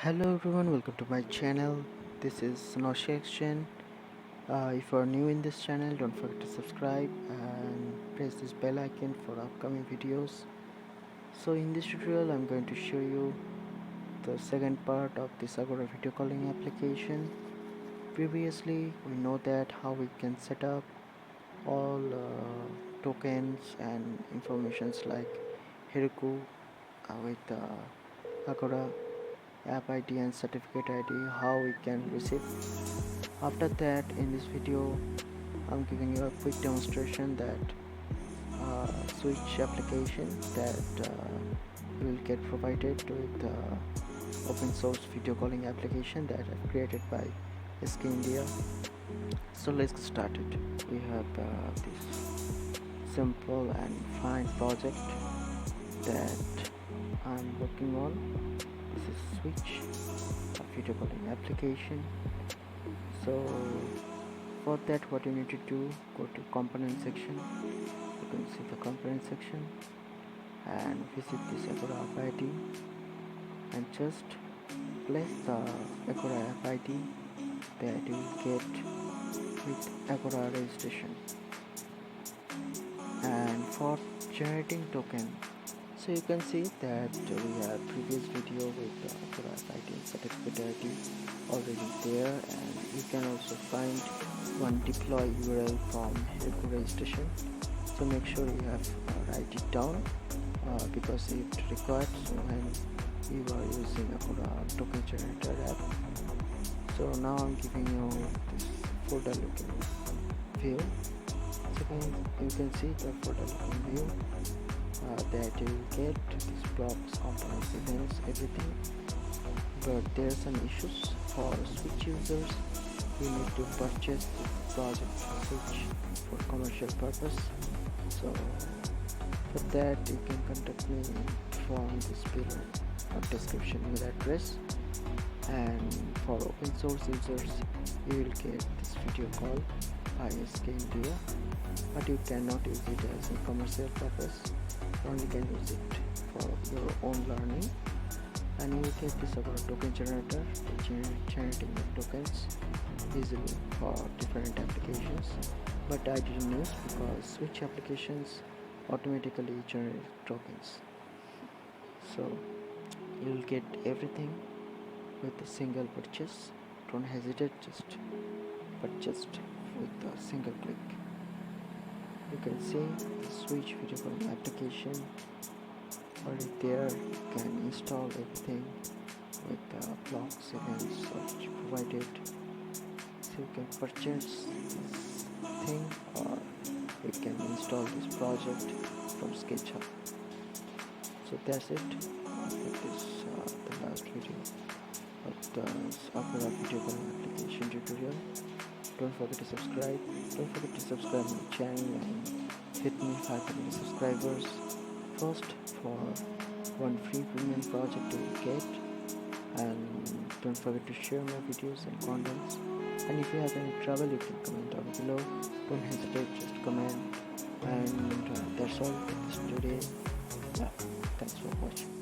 Hello everyone, welcome to my channel. This is NoishiXzen. If you are new in this channel, don't forget to subscribe and press this bell icon for upcoming videos. So in this tutorial I'm going to show you the second part of this Agora video calling application. Previously we know that how we can set up all tokens and informations like Heroku with Agora app ID and certificate ID, how we can receive. After that, in this video I'm giving you a quick demonstration that switch application that you will get provided with open source video calling application that I've created by SK India. So let's get started. We have this simple and fine project that I'm working on. This is switch, a video calling application. So for that, what you need to do, go to component section. You can see the component section and visit this Agora app ID and just place the Agora app ID that you will get with Agora registration. And for generating token, so you can see that we have previous video with the Agora app ID and certificate ID already there, and you can also find one deploy URL from Heroku registration. So make sure you have write it down because it required when you are using Agora token generator app. So now I'm giving you this folder looking view. So you can see the folder looking view that you get these blocks, components, events, everything. But there are some issues for switch users. You need to purchase the project switch for commercial purpose. So for that you can contact me from this below description email address. And for open source users, you will get this video call by SK India, but you cannot use it as a commercial purpose. You only can use it for your own learning. And you will get this Agora token generator, generating the tokens easily for different applications. But I didn't use because switch applications automatically generate tokens. So you will get everything with a single purchase. Don't hesitate, just purchase with a single click. You can see the switch video calling application already there. You can install everything with blocks, events provided. So you can purchase this thing or you can install this project from Sketchware. So that's it with this the last video of the Agora video calling application tutorial. Don't forget to subscribe. Don't forget to subscribe my channel and hit me 500 subscribers first for one free premium project you will get. And don't forget to share my videos and contents. And if you have any trouble, you can comment down below. Don't hesitate, just comment. And that's all for this today. Yeah, thanks for watching.